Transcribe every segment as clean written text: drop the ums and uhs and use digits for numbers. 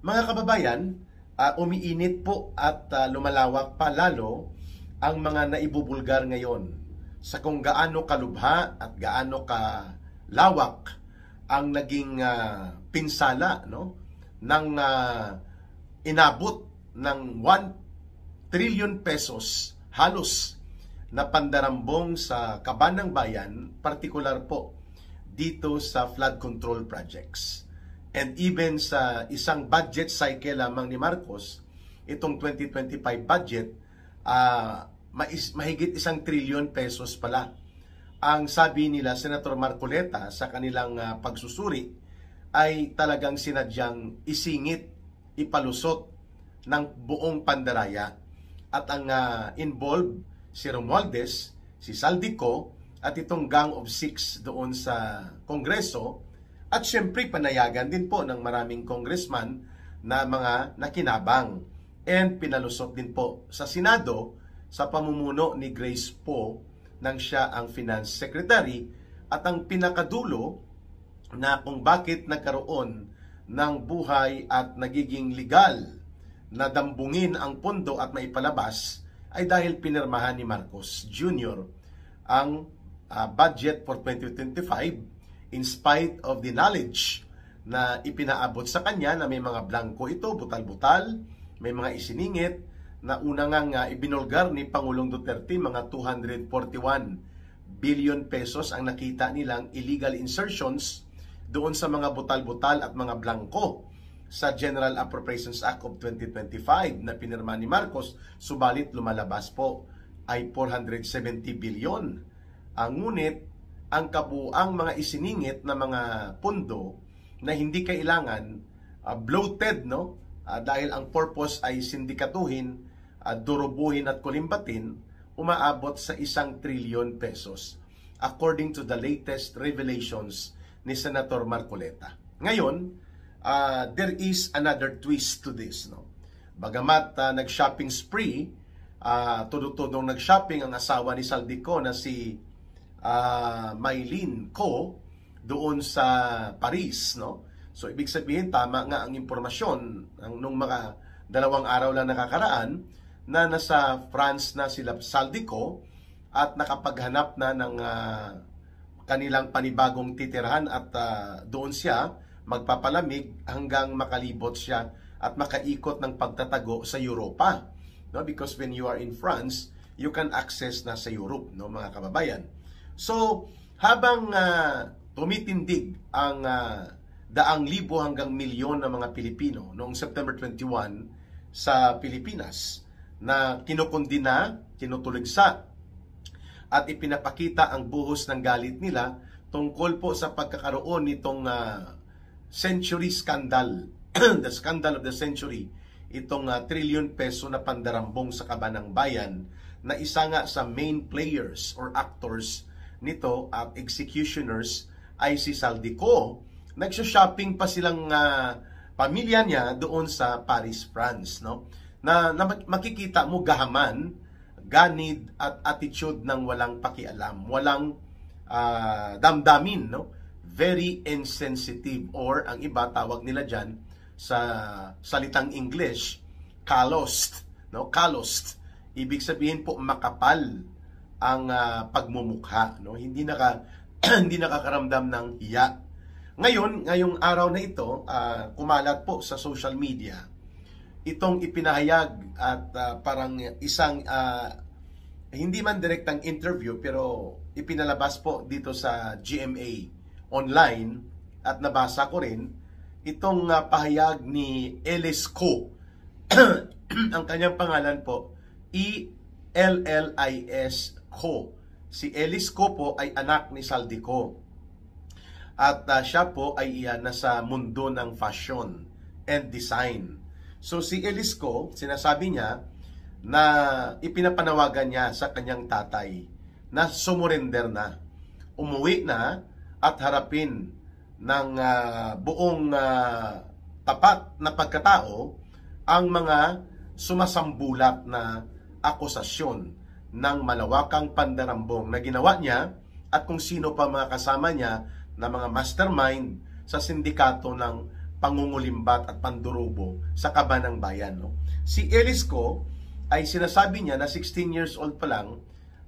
Mga kababayan, umiinit po at lumalawak pa lalo ang mga naibubulgar ngayon sa kung gaano kalubha at gaano kalawak ang naging pinsala, no, ng inabot ng 1 trillion pesos halos na pandarambong sa kaban ng bayan, partikular po dito sa flood control projects. And even sa isang budget cycle lamang ni Marcos, itong 2025 budget, mahigit 1 trillion pesos pala. Ang sabi nila, Senator Marcoleta, sa kanilang pagsusuri, ay talagang sinadyang isingit, ipalusot ng buong pandaraya. At ang involved, si Romualdez, si Saldico, at itong Gang of Six doon sa Kongreso, at syempre panayagan din po ng maraming congressman na mga nakinabang. And pinalusot din po sa Senado sa pamumuno ni Grace Poe nang siya ang Finance Secretary, at ang pinakadulo na kung bakit nagkaroon ng buhay at nagiging legal na dambungin ang pondo at maipalabas ay dahil pinirmahan ni Marcos Jr. ang budget for 2025 in spite of the knowledge na ipinaabot sa kanya na may mga blanco ito, butal-butal, may mga isiningit na una nga ibinulgar ni Pangulong Duterte, mga 241 billion pesos ang nakita nilang illegal insertions doon sa mga butal-butal at mga blanco sa General Appropriations Act of 2025 na pinirma ni Marcos, subalit lumalabas po ay 470 billion. Ngunit ang kabuang mga isiningit na mga pondo na hindi kailangan bloated, no? Dahil ang purpose ay sindikatuhin, durubuhin at kulimbatin, umaabot sa 1 trillion pesos according to the latest revelations ni Senator Marcoleta. Ngayon, there is another twist to this, no? Bagamat nag-shopping spree, tudong-tudong nag-shopping ang asawa ni Saldico na si Maylene Co doon sa Paris, no? So ibig sabihin tama nga ang impormasyon nung mga 2 araw lang nakakaraan na nasa France na sila Saldico at nakapaghanap na ng kanilang panibagong titirhan at doon siya magpapalamig hanggang makalibot siya at makaikot ng pagtatago sa Europa, no? Because when you are in France, you can access na sa Europe, no, mga kababayan. So, habang tumitindig ang daang libo hanggang milyon ng mga Pilipino noong September 21 sa Pilipinas na kinukundina, kinutuligsa at ipinapakita ang buhos ng galit nila tungkol po sa pagkakaroon nitong century scandal, the scandal of the century, itong trillion peso na pandarambong sa kaban ng bayan na isa nga sa main players or actors nito at executioners ay si Saldico. Nagsho-shopping pa silang pamilya niya doon sa Paris, France, no? Na makikita mo gahaman, ganid at attitude ng walang pakialam, walang damdamin, no? Very insensitive, or ang iba tawag nila diyan sa salitang English, calloused, no? Calloused. Ibig sabihin po makapal ang pagmumukha, no? Hindi nakakaramdam ng hiya. Ngayong araw na ito, kumalat po sa social media itong ipinahayag at parang isang hindi man direktang interview pero ipinalabas po dito sa GMA online at nabasa ko rin itong pahayag ni Ellis Co. Ang kanyang pangalan po ELLIS Co. Si Ellis Co po ay anak ni Saldico. At siya po ay nasa mundo ng fashion and design. So si Ellis Co, sinasabi niya na ipinapanawagan niya sa kanyang tatay na sumurrender na, umuwi na at harapin ng buong tapat na pagkatao ang mga sumasambulat na akusasyon ng malawakang pandarambong na ginawa niya at kung sino pa mga kasama niya na mga mastermind sa sindikato ng pangungulimbat at pandurubo sa kaban ng bayan. No? Si Ellis Ko ay sinasabi niya na 16 years old pa lang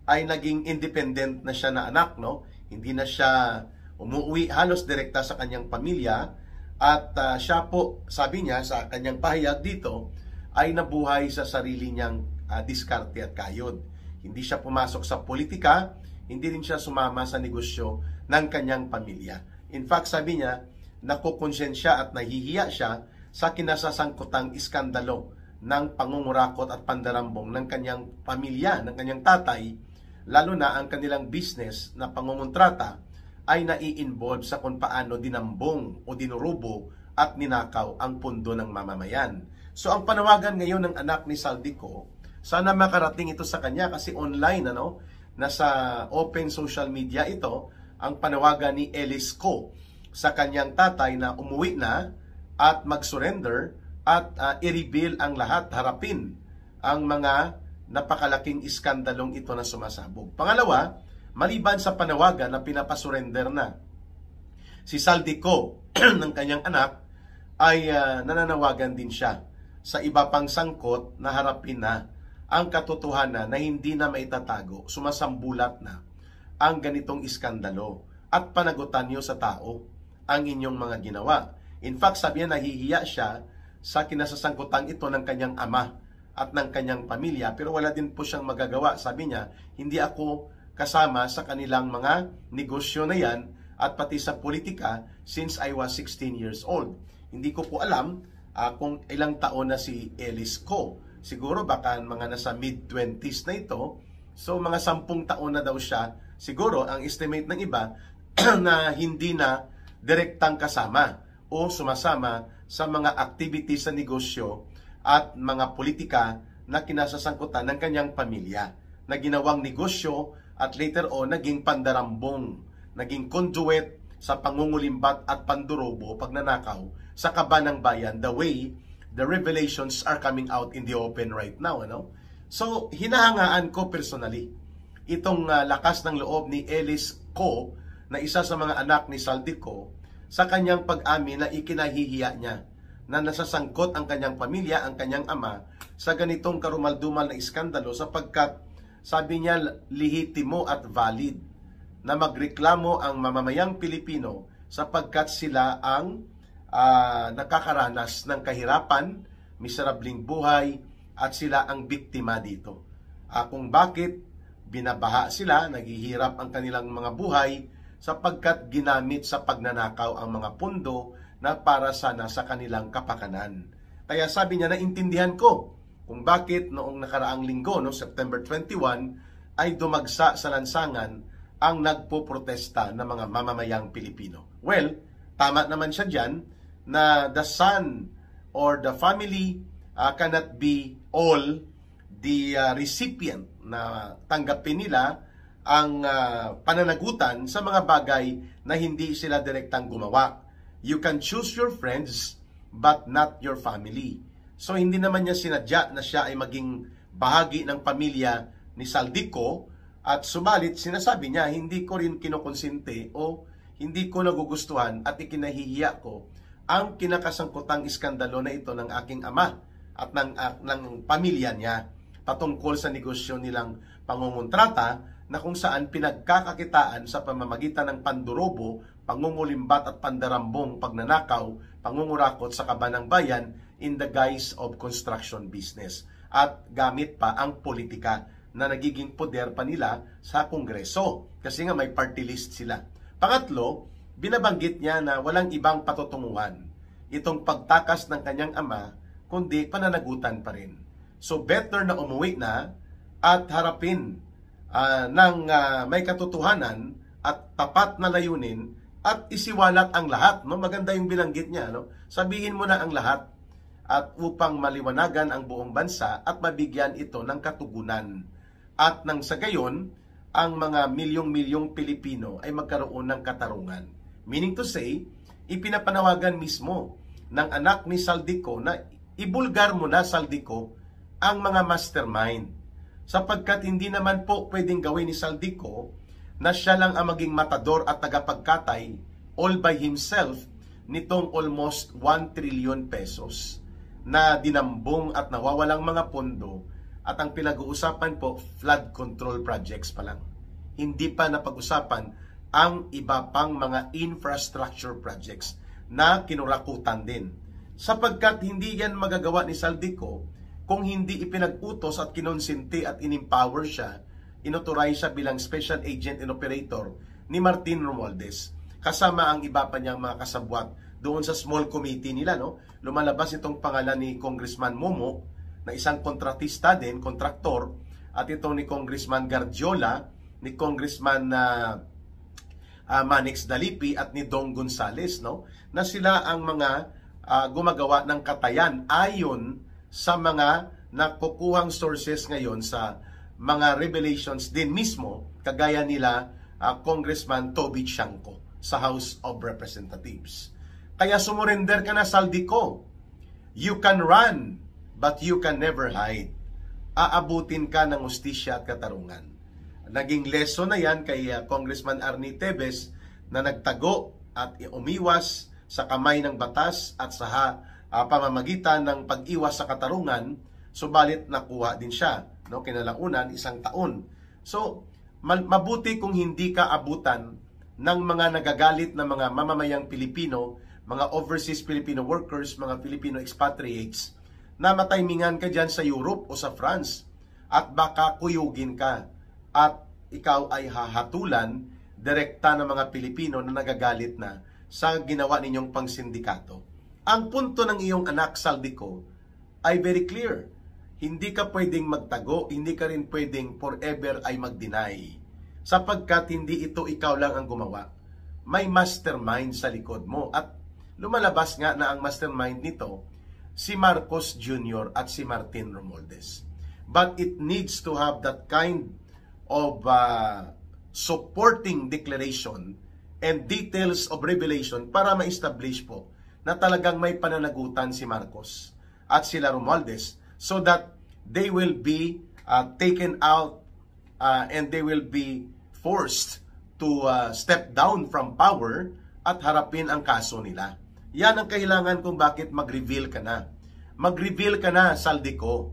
ay naging independent na siya na anak. No? Hindi na siya umuwi halos direkta sa kanyang pamilya at siya po, sabi niya sa kanyang pahayag dito, ay nabuhay sa sarili niyang diskarte at kayod. Hindi siya pumasok sa politika, hindi rin siya sumama sa negosyo ng kanyang pamilya. In fact, sabi niya, nakukonsensya at nahihiya siya sa kinasasangkutang iskandalo ng pangungurakot at pandarambong ng kanyang pamilya, ng kanyang tatay, lalo na ang kanilang business na pangungontrata ay nai-involve sa kung paano dinambong o dinurubo at ninakaw ang pundo ng mamamayan. So ang panawagan ngayon ng anak ni Saldico, sana makarating ito sa kanya kasi online, nasa open social media ito, ang panawagan ni Ellis Ko sa kanyang tatay na umuwi na at mag-surrender at i-reveal ang lahat, harapin ang mga napakalaking iskandalong ito na sumasabog. Pangalawa, maliban sa panawagan na pinapasurrender na si Saldico ng kanyang anak, ay nananawagan din siya sa iba pang sangkot na harapin na ang katotohanan na hindi na maitatago, sumasambulat na ang ganitong iskandalo at panagutan niyo sa tao ang inyong mga ginawa. In fact, sabi niya nahihiya siya sa kinasasangkutan ito ng kanyang ama at ng kanyang pamilya, pero wala din po siyang magagawa. Sabi niya, hindi ako kasama sa kanilang mga negosyo na yan at pati sa politika since I was 16 years old. Hindi ko po alam kung ilang taon na si Ellis Ko. Siguro baka mga nasa mid-20s na ito. So mga 10 taon na daw siya. Siguro ang estimate ng iba na hindi na direktang kasama o sumasama sa mga activities sa negosyo at mga politika na kinasasangkutan ng kanyang pamilya, na ginawang negosyo at later on naging pandarambong, naging conduit sa pangungulimbat at pandurobo, pagnanakaw sa kaban ng bayan, the way the revelations are coming out in the open right now. So, hinahangaan ko personally itong lakas ng loob ni Ellis Ko, na isa sa mga anak ni Saldico, sa kanyang pag-amin na ikinahihiya niya na nasasangkot ang kanyang pamilya, ang kanyang ama, sa ganitong karumaldumal na iskandalo, sapagkat sabi niya lehitimo at valid na magreklamo ang mamamayang Pilipino sapagkat sila ang nakakaranas ng kahirapan, miserabling buhay, at sila ang biktima dito. Kung bakit binabaha sila, naghihirap ang kanilang mga buhay sapagkat ginamit sa pagnanakaw ang mga pundo na para sana sa kanilang kapakanan. Kaya sabi niya, naintindihan ko kung bakit noong nakaraang linggo, September 21, ay dumagsa sa lansangan ang nagpoprotesta ng mga mamamayang Pilipino. Well, tama naman siya dyan na the son or the family cannot be all the recipient na tanggapin nila ang pananagutan sa mga bagay na hindi sila direktang gumawa. You can choose your friends but not your family. So hindi naman niya sinadya na siya ay maging bahagi ng pamilya ni Saldico, at subalit sinasabi niya, hindi ko rin kinokonsente o hindi ko nagugustuhan at ikinahihiya ko ang kinakasangkutang iskandalo na ito ng aking ama at ng pamilya niya patungkol sa negosyo nilang pangungontrata, na kung saan pinagkakakitaan sa pamamagitan ng pandurobo, pangungulimbat at pandarambong, pagnanakaw, pangungurakot sa kaban ng bayan in the guise of construction business. At gamit pa ang politika na nagiging poder pa nila sa Kongreso kasi nga may party list sila. Pangatlo, binabanggit niya na walang ibang patutunguhan itong pagtakas ng kanyang ama kundi pananagutan pa rin. So better na umuwi na at harapin ng may katotohanan at tapat na layunin at isiwalat ang lahat. Maganda yung binanggit niya. Sabihin mo na ang lahat at upang maliwanagan ang buong bansa at mabigyan ito ng katugunan. At nang sa gayon, ang mga milyong-milyong Pilipino ay magkaroon ng katarungan. Meaning to say, ipinapanawagan mismo ng anak ni Saldico na ibulgar mo na, Saldico, ang mga mastermind. Sapagkat hindi naman po pwedeng gawin ni Saldico na siya lang ang maging matador at tagapagkatay all by himself nitong almost 1 trillion pesos na dinambong at nawawalang mga pondo, at ang pinag-uusapan po, flood control projects pa lang. Hindi pa napag-usapan ang iba pang mga infrastructure projects na kinurakutan din. Sapagkat hindi yan magagawa ni Saldico kung hindi ipinag-utos at kinonsinti at in-empower siya, inauthorize siya bilang special agent and operator ni Martin Romualdez. Kasama ang iba pa niyang mga kasabwat doon sa small committee nila, no? Lumalabas itong pangalan ni Congressman Momo, na isang kontratista din, kontraktor, at itong ni Congressman Gardiola, ni Congressman Manix Dalipi, at ni Dong Gonzales, no? Na sila ang mga gumagawa ng katayan ayon sa mga nakukuhang sources ngayon sa mga revelations din mismo, kagaya nila Congressman Toby Chanco sa House of Representatives. Kaya sumurrender ka na, Saldico. You can run, but you can never hide. Aabutin ka ng hustisya at katarungan. Naging lesson na yan kay Congressman Arnie Tevez na nagtago at umiwas sa kamay ng batas at sa pamamagitan ng pag-iwas sa katarungan, subalit nakuha din siya. No? Kinalaunan, 1 taon. So, mabuti kung hindi ka abutan ng mga nagagalit na mga mamamayang Pilipino, mga overseas Filipino workers, mga Filipino expatriates, na matimingan ka dyan sa Europe o sa France at baka kuyugin ka at ikaw ay hahatulan direkta ng mga Pilipino na nagagalit na sa ginawa ninyong pangsindikato. Ang punto ng iyong anak, Saldico, ay very clear. Hindi ka pwedeng magtago, hindi ka rin pwedeng forever ay mag-deny. Sapagkat hindi ito ikaw lang ang gumawa. May mastermind sa likod mo. At lumalabas nga na ang mastermind nito, si Marcos Jr. at si Martin Romualdez. But it needs to have that kind of supporting declaration and details of revelation para ma-establish po na talagang may pananagutan si Marcos at sila Romualdez, so that they will be taken out and they will be forced to step down from power at harapin ang kaso nila. Yan ang kailangan kung bakit mag-reveal ka na. Mag-reveal ka na, Saldico.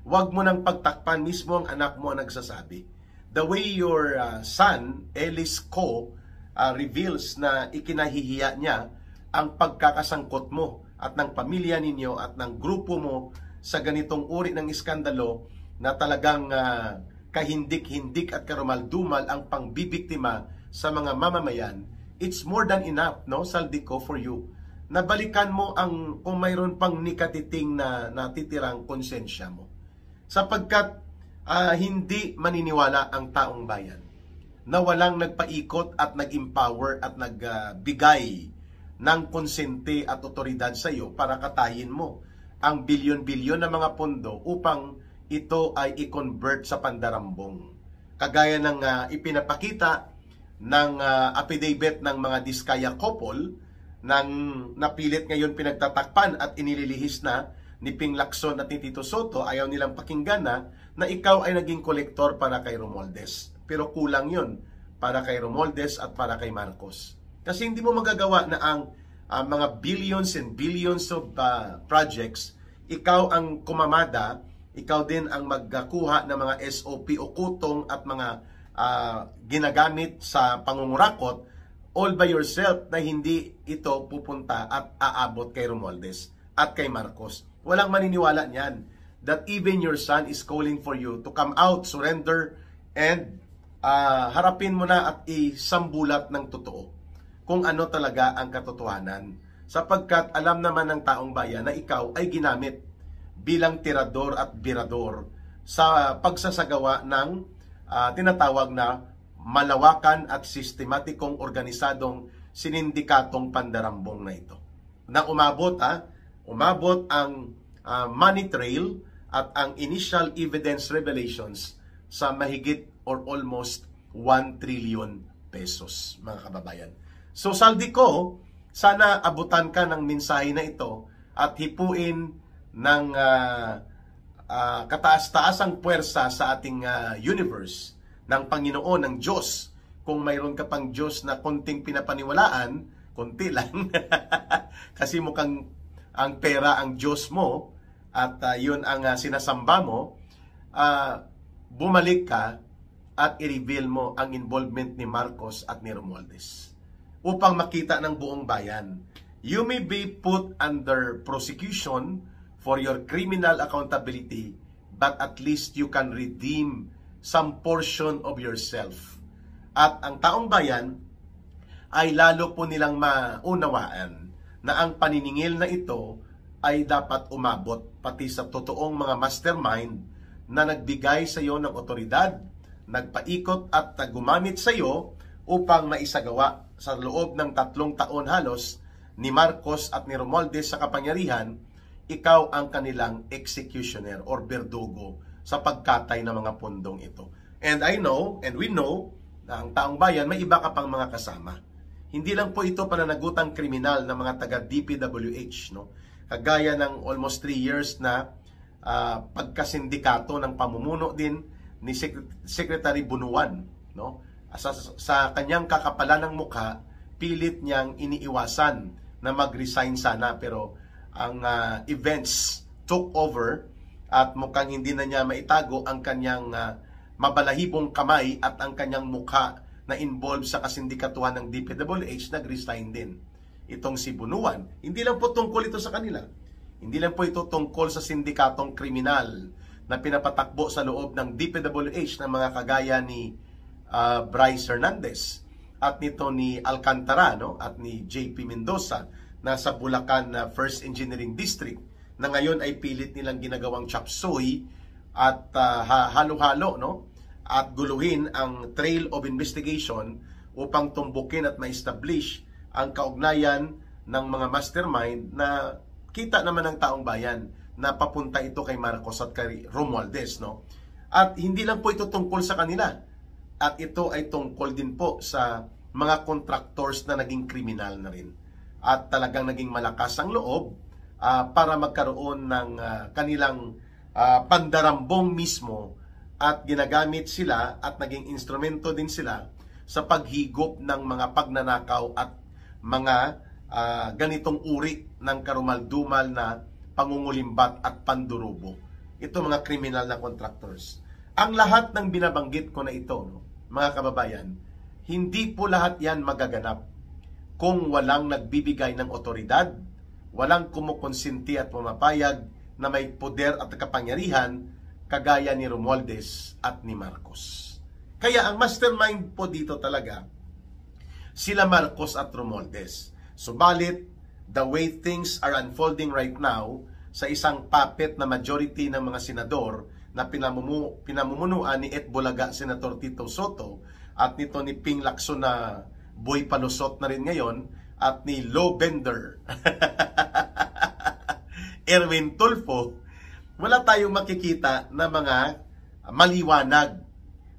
Huwag mo nang pagtakpan, mismo ang anak mo ang nagsasabi. The way your son, Ellis Ko, reveals na ikinahihiya niya ang pagkakasangkot mo at ng pamilya ninyo at ng grupo mo sa ganitong uri ng iskandalo na talagang kahindik-hindik at karumaldumal ang pangbibiktima sa mga mamamayan. It's more than enough, no, Saldico, for you. Nabalikan mo ang kung mayroon pang nikatiting na natitirang konsensya mo. Sapagkat hindi maniniwala ang taong bayan na walang nagpaikot at nag-empower at nagbigay ng konsente at otoridad sa iyo para katayin mo ang bilyon-bilyon na mga pondo upang ito ay i-convert sa pandarambong. Kagaya ng ipinapakita ng affidavit ng mga Diskaya couple nang napilit ngayon pinagtatakpan at inililihis na ni Ping Lacson at ni Tito Soto, ayaw nilang pakinggan na ikaw ay naging kolektor para kay Romualdez. Pero kulang yun para kay Romualdez at para kay Marcos. Kasi hindi mo magagawa na ang mga billions and billions of projects, ikaw ang kumamada, ikaw din ang magkuha ng mga SOP o kutong at mga ginagamit sa pangungurakot all by yourself na hindi ito pupunta at aabot kay Romualdez at kay Marcos. Walang maniniwala niyan that even your son is calling for you to come out, surrender, and harapin mo na at isambulat ng totoo kung ano talaga ang katotohanan. Sapagkat alam naman ng taong bayan na ikaw ay ginamit bilang tirador at birador sa pagsasagawa ng tinatawag na malawakan at sistematikong organisadong sinindikatong pandarambong na ito. Na umabot ang money trail at ang initial evidence revelations sa mahigit or almost 1 trillion pesos, mga kababayan. So Saldico, sana abutan ka ng mensahe na ito at hipuin ng kataas-taasang puwersa sa ating universe ng Panginoon, ng Diyos. Kung mayroon ka pang Diyos na konting pinapaniwalaan, konti lang. Kasi mukhang ang pera ang Diyos mo at yun ang sinasamba mo, bumalik ka at i-reveal mo ang involvement ni Marcos at ni Romualdez upang makita ng buong bayan. You may be put under prosecution for your criminal accountability, but at least you can redeem some portion of yourself. At ang taong bayan ay lalo po nilang maunawaan na ang paniningil na ito ay dapat umabot pati sa totoong mga mastermind na nagbigay sa iyo ng otoridad, nagpaikot at gumamit sa iyo upang maisagawa sa loob ng 3 taon halos ni Marcos at ni Romualdez sa kapangyarihan, ikaw ang kanilang executioner or berdugo sa pagkatay ng mga pundong ito. And I know, and we know, na ang taong bayan may iba ka pang mga kasama. Hindi lang po ito pananagutang kriminal ng mga taga-DPWH, no? Kagaya ng almost 3 years na pagkasindikato ng pamumuno din ni Secretary Bunuan, no? Sa kanyang kakapalan ng mukha, pilit niyang iniiwasan na mag-resign sana, pero ang events took over at mukhang hindi na niya maitago ang kanyang mabalahibong kamay at ang kanyang mukha na involved sa kasindikatuhan ng DPWH, nag-resign din. Itong si Bunuan, hindi lang po tungkol ito sa kanila. Hindi lang po ito tungkol sa sindikatong kriminal na pinapatakbo sa loob ng DPWH ng mga kagaya ni Bryce Hernandez at nito ni Alcantara, no? At ni JP Mendoza na sa Bulacan First Engineering District na ngayon ay pilit nilang ginagawang chop suey at halo-halo, no? At guluhin ang trail of investigation upang tumbukin at ma-establish ang kaugnayan ng mga mastermind na kita naman ng taong bayan na papunta ito kay Marcos at kay Romualdez, no? At hindi lang po ito tungkol sa kanila. At ito ay tungkol din po sa mga contractors na naging kriminal na rin. At talagang naging malakas ang loob para magkaroon ng kanilang pandarambong mismo at ginagamit sila at naging instrumento din sila sa paghigop ng mga pagnanakaw at mga ganitong uri ng karumal-dumal na pangungulimbat at pandurubo. Ito mga kriminal na contractors. Ang lahat ng binabanggit ko na ito, no, mga kababayan, hindi po lahat yan magaganap kung walang nagbibigay ng otoridad, walang kumukonsinti at pumapayag na may poder at kapangyarihan kagaya ni Romualdez at ni Marcos. Kaya ang mastermind po dito talaga, sila Marcos at Romualdez. Subalit, the way things are unfolding right now, sa isang puppet na majority ng mga senador na pinamumunuan ni Bulaga Senator Tito Soto at nito ni Ping Lacson na boy palusot na rin ngayon at ni Lo Bender Erwin Tulfo, wala tayong makikita na mga maliwanag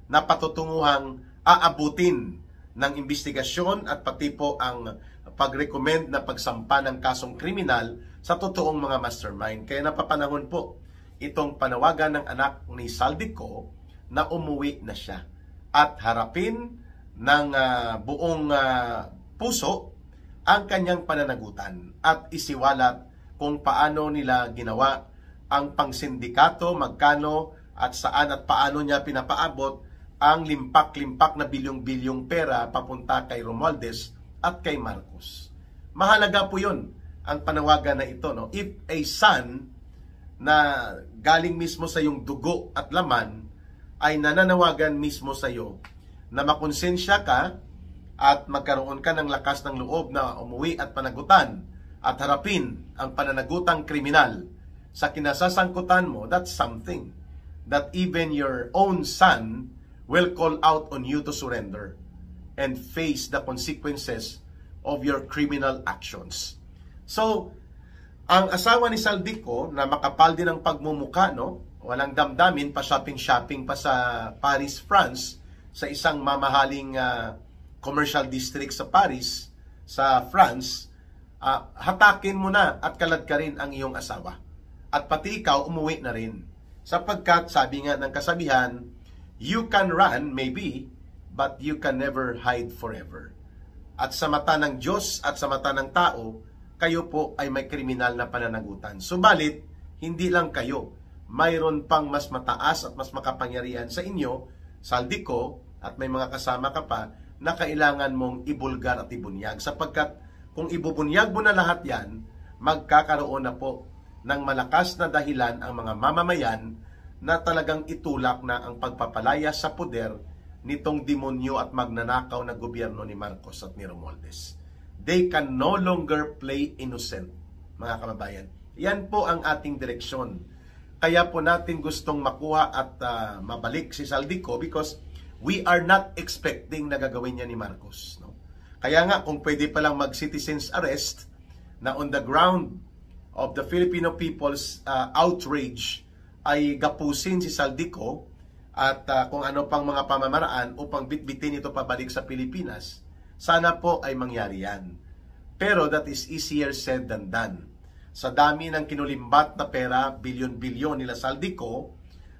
na patutunguhang aabutin ng investigasyon at pati po ang pag-recommend na pagsampa ng kasong kriminal sa totoong mga mastermind. Kaya napapanahon po itong panawagan ng anak ni Saldico na umuwi na siya at harapin ng buong puso ang kanyang pananagutan at isiwalat kung paano nila ginawa ang pangsindikato, magkano at saan at paano niya pinapaabot ang limpak-limpak na bilyong-bilyong pera papunta kay Romualdez at kay Marcos. Mahalaga po yun, ang panawagan na ito. No? If a son na galing mismo sa iyong dugo at laman ay nananawagan mismo sa iyo na makonsensya ka at magkaroon ka ng lakas ng loob na umuwi at panagutan at harapin ang pananagutang kriminal sa kinasasangkutan mo, that's something that even your own son will call out on you to surrender and face the consequences of your criminal actions. So, ang asawa ni Saldico na makapal din ang pagmumuka, no? Walang damdamin, pa shopping pa sa Paris, France, sa isang mamahaling commercial district sa Paris, sa France, hatakin mo na at kalad ka rin ang iyong asawa. At pati ikaw, umuwi na rin. Sapagkat, sabi nga ng kasabihan, you can run, maybe, but you can never hide forever. at sa mata ng Diyos at sa mata ng tao, kayo po ay may kriminal na pananagutan. Subalit, hindi lang kayo. Mayroon pang mas mataas at mas makapangyarihan sa inyo, Saldico, at may mga kasama ka pa, na kailangan mong ibulgar at ibunyag. Sapagkat kung ibubunyag mo na lahat yan, magkakaroon na po ng malakas na dahilan ang mga mamamayan na talagang itulak na ang pagpapalaya sa poder nitong demonyo at magnanakaw na gobyerno ni Marcos at ni Romualdez. They can no longer play innocent, mga kababayan. Yan po ang ating direksyon. Kaya po natin gustong makuha at mabalik si Saldico because we are not expecting na gagawin niya ni Marcos. No? Kaya nga, kung pwede palang mag-citizen's arrest na on the ground of the Filipino people's outrage ay gapusin si Saldico at kung ano pang mga pamamaraan upang bitbitin ito pabalik sa Pilipinas, sana po ay mangyari yan. Pero that is easier said than done. Sa dami ng kinulimbat na pera, bilyon-bilyon nila Saldico,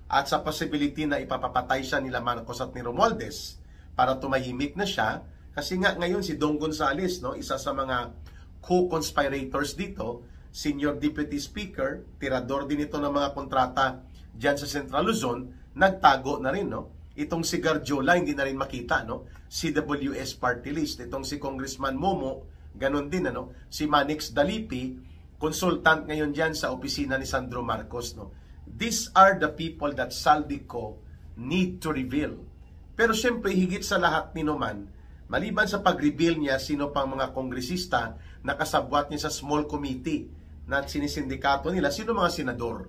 at sa possibility na ipapapatay siya nila Marcos at ni Romualdez para tumahimik na siya, kasi nga ngayon si Dong Gonzales, no, isa sa mga co-conspirators dito, Senior Deputy Speaker, tirador din ito ng mga kontrata dyan sa Central Luzon, nagtago na rin, no? Itong si Garjola, hindi na rin makita, no? CWS Party List. Itong si Congressman Momo, ganun din, ano? Si Manix Dalipi, consultant ngayon dyan sa opisina ni Sandro Marcos, no? These are the people that Saldico need to reveal. Pero syempre, higit sa lahat ni Noman, maliban sa pag-reveal niya sino pang mga kongresista na kasabwat niya sa small committee na sinisindikato nila, sino mga senador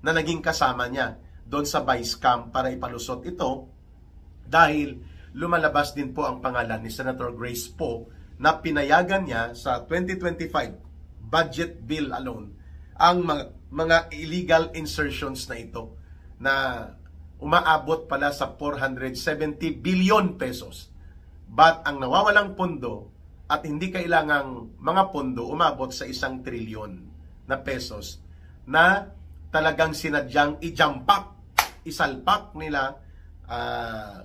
na naging kasama niya doon sa vice camp para ipalusot ito, dahil lumalabas din po ang pangalan ni Senator Grace Poe na pinayagan niya sa 2025 budget bill alone ang mga illegal insertions na ito na umaabot pala sa 470 billion pesos. But ang nawawalang pondo at hindi kailangang mga pondo umabot sa 1 trilyon na pesos na talagang sinadyang ijampak, isalpak nila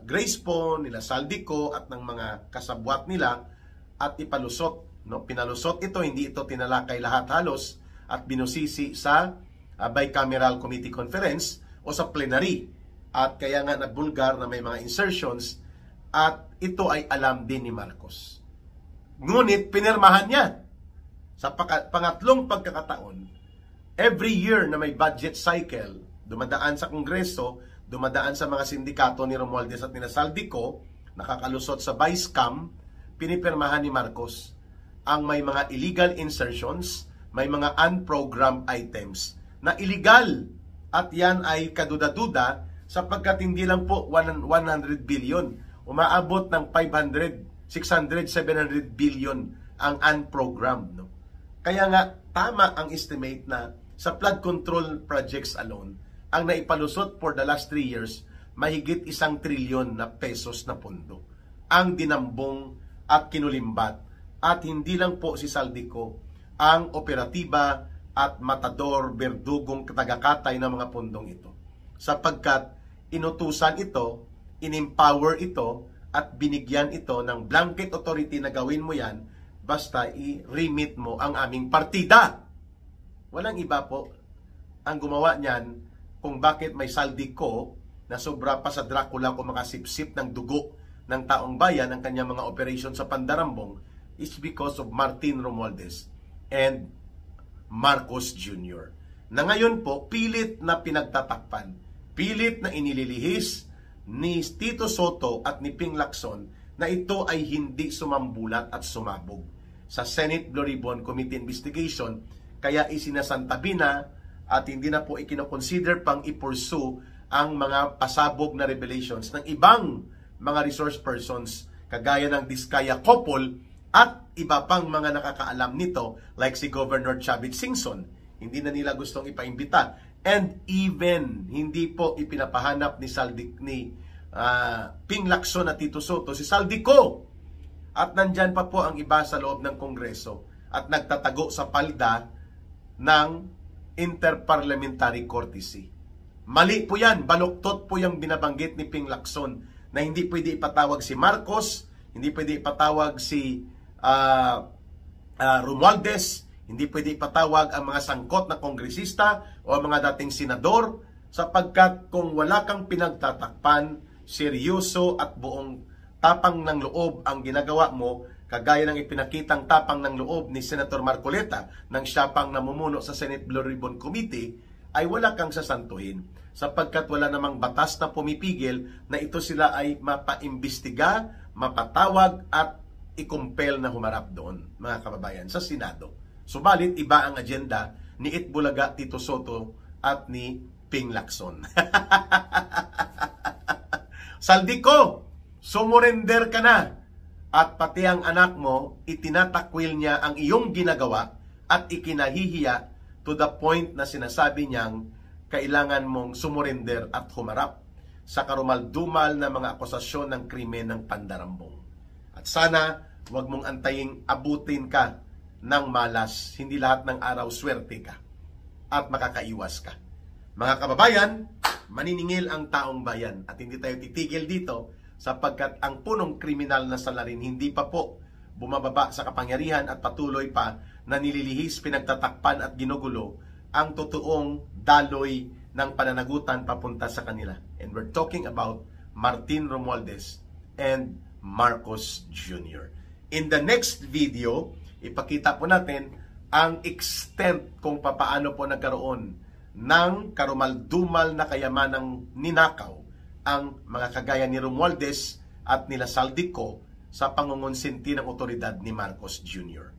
Grace Poe, nila Saldico at ng mga kasabwat nila at ipalusot. No? Pinalusot ito, hindi ito tinalakay lahat halos at binusisi sa bicameral committee conference o sa plenary. At kaya nga nabulgar na may mga insertions at ito ay alam din ni Marcos. Ngunit pinirmahan niya sa pangatlong pagkakataon, every year na may budget cycle, dumadaan sa Kongreso, dumadaan sa mga sindikato ni Romualdez at ni Saldico, nakakalusot sa Vice Cam, pinipirmahan ni Marcos ang may mga illegal insertions, may mga unprogrammed items na illegal. At yan ay kaduda-duda sapagkat hindi lang po 100 billion. Umaabot ng 500, 600, 700 billion ang unprogrammed. No? Kaya nga, tama ang estimate na sa flood control projects alone, ang naipalusot for the last 3 years, mahigit 1 trilyon na pesos na pondo ang dinambong at kinulimbat. At hindi lang po si Saldico ang operatiba at matador, berdugong tagakatay ng mga pondong ito. Sapagkat inutusan ito, in-empower ito, at binigyan ito ng blanket authority na gawin mo yan basta i-remit mo ang aming partida. Walang iba po ang gumawa niyan kung bakit may Saldico na sobra pa sa Dracula kung makasipsip ng dugo ng taong bayan ang kanyang mga operasyon sa Pandarambong is because of Martin Romualdez and Marcos Jr. Na ngayon po, pilit na pinagtatakpan, pilit na inililihis ni Tito Soto at ni Ping Lacson na ito ay hindi sumambulat at sumabog sa Senate Blue Ribbon Committee Investigation, kaya isinasantabi na at hindi na po ikinoconsider pang i-pursue ang mga pasabog na revelations ng ibang mga resource persons kagaya ng Diskaya couple at iba pang mga nakakaalam nito like si Governor Chavit Singson. Hindi na nila gustong ipaimbita. And even hindi po ipinapahanap ni Ping Lacson at Tito Soto si Saldico. At nandyan pa po ang iba sa loob ng Kongreso at nagtatago sa palda ng interparliamentary courtesy. Mali po yan. Baluktot po yung binabanggit ni Ping Lacson na hindi pwede ipatawag si Marcos, hindi pwede ipatawag si Romualdez, hindi pwede ipatawag ang mga sangkot na kongresista o ang mga dating senador sapagkat kung wala kang pinagtatakpan, seryoso at buong tapang ng loob ang ginagawa mo, kagaya ng ipinakitang tapang ng loob ni Senator Marcoleta nang siya pang namumuno sa Senate Blue Ribbon Committee, ay wala kang sasantuhin sapagkat wala namang batas na pumipigil na ito sila ay mapaimbestiga, mapatawag at ikumpel na humarap doon, mga kababayan, sa Senado. Subalit, iba ang agenda ni Itbulaga, Tito Soto at ni Ping Lacson. Saldico, sumurrender ka na at pati ang anak mo, itinatakwil niya ang iyong ginagawa at ikinahihiya to the point na sinasabi niyang kailangan mong sumurrender at humarap sa karumal-dumal na mga akusasyon ng krimen ng pandarambong. At sana huwag mong antaying abutin ka ng malas, hindi lahat ng araw swerte ka at makakaiwas ka. Mga kababayan, maniningil ang taong bayan at hindi tayo titigil dito sapagkat ang punong kriminal na salarin hindi pa po bumababa sa kapangyarihan at patuloy pa na nililihis, pinagtatakpan at ginugulo ang totoong daloy ng pananagutan papunta sa kanila. And we're talking about Martin Romualdez and Marcos Jr. In the next video, ipakita po natin ang extent kung papaano po nagkaroon ng karumal-dumal na kayamanang ninakaw ang mga kagaya ni Romualdez at nila Saldico sa pangungonsinti ng otoridad ni Marcos Jr.